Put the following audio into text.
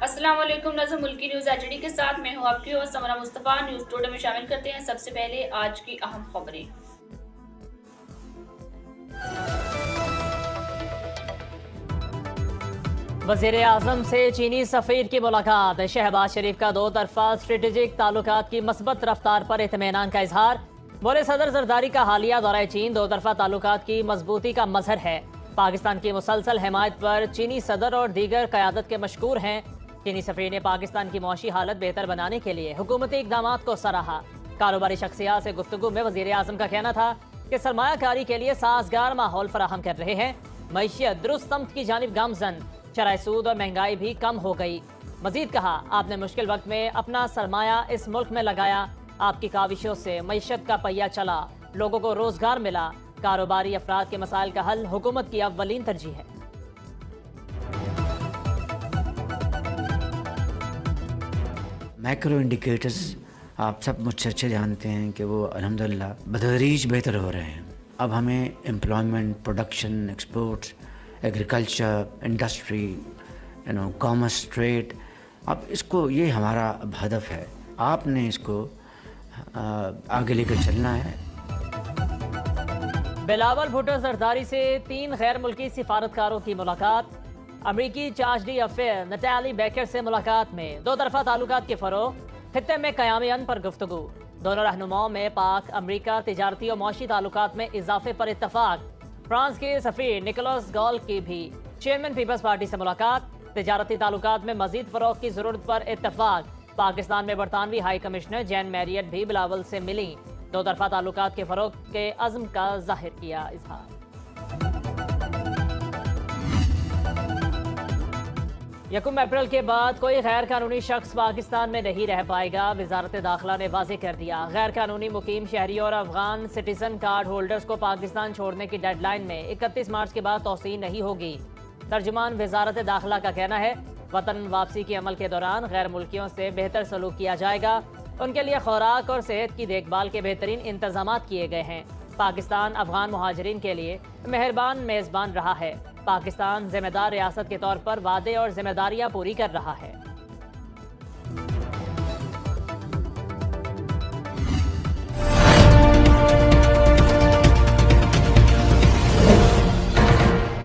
السلام علیکم، نظم ملکی نیوز ایچ ڈی کے ساتھ میں ہوں آپ کی ہوسٹ سمرہ مصطفیٰ۔ نیوز ٹوڈے میں شامل کرتے ہیں سب سے پہلے آج کی اہم خبریں۔ وزیر اعظم سے چینی سفیر کی ملاقات، شہباز شریف کا دو طرفہ اسٹریٹجک تعلقات کی مثبت رفتار پر اطمینان کا اظہار۔ بولے صدر زرداری کا حالیہ دورہ چین دو طرفہ تعلقات کی مضبوطی کا مظہر ہے۔ پاکستان کی مسلسل حمایت پر چینی صدر اور دیگر قیادت کے مشکور ہیں۔ چینی سفیر نے پاکستان کی معاشی حالت بہتر بنانے کے لیے حکومتی اقدامات کو سراہا۔ کاروباری شخصیات سے گفتگو میں وزیر اعظم کا کہنا تھا کہ سرمایہ کاری کے لیے سازگار ماحول فراہم کر رہے ہیں۔ معیشت درست سمت کی جانب گامزن، شرح سود اور مہنگائی بھی کم ہو گئی۔ مزید کہا، آپ نے مشکل وقت میں اپنا سرمایہ اس ملک میں لگایا، آپ کی کاوشوں سے معیشت کا پہیہ چلا، لوگوں کو روزگار ملا۔ کاروباری افراد کے مسائل کا حل حکومت کی اولین ترجیح ہے۔ میکرو انڈیکیٹرز آپ سب مجھ سے اچھے جانتے ہیں کہ وہ الحمدللہ بتدریج بہتر ہو رہے ہیں۔ اب ہمیں employment, production, exports, agriculture, industry, commerce, trade, اب اس کو یہ ہمارا اب ہدف ہے۔ آپ نے اس کو آگے لے کر چلنا ہے۔ بلاول بھٹو زرداری سے 3 غیر ملکی سفارتکاروں کی ملاقات۔ امریکی چارج ڈی افیئر نٹالی بیکر سے ملاقات میں دو طرفہ تعلقات کے فروغ، خطے میں قیام امن پر گفتگو۔ دونوں رہنماؤں میں پاک امریکہ تجارتی اور معاشی تعلقات میں اضافے پر اتفاق۔ فرانس کے سفیر نکولاس گال کی بھی چیئرمین پیپلز پارٹی سے ملاقات۔ تجارتی تعلقات میں مزید فروغ کی ضرورت پر اتفاق۔ پاکستان میں برطانوی ہائی کمشنر جین میریٹ بھی بلاول سے ملی، دو طرفہ تعلقات کے فروغ کے عزم کا ظاہر کیا اظہار۔ یکم اپریل کے بعد کوئی غیر قانونی شخص پاکستان میں نہیں رہ پائے گا، وزارت داخلہ نے واضح کر دیا۔ غیر قانونی مقیم شہریوں اور افغان سٹیزن کارڈ ہولڈرز کو پاکستان چھوڑنے کی ڈیڈ لائن میں 31 مارچ کے بعد توسیع نہیں ہوگی۔ ترجمان وزارت داخلہ کا کہنا ہے، وطن واپسی کے عمل کے دوران غیر ملکیوں سے بہتر سلوک کیا جائے گا، ان کے لیے خوراک اور صحت کی دیکھ بھال کے بہترین انتظامات کیے گئے ہیں۔ پاکستان افغان مہاجرین کے لیے مہربان میزبان رہا ہے۔ پاکستان ذمہ دار ریاست کے طور پر وعدے اور ذمہ داریاں پوری کر رہا ہے۔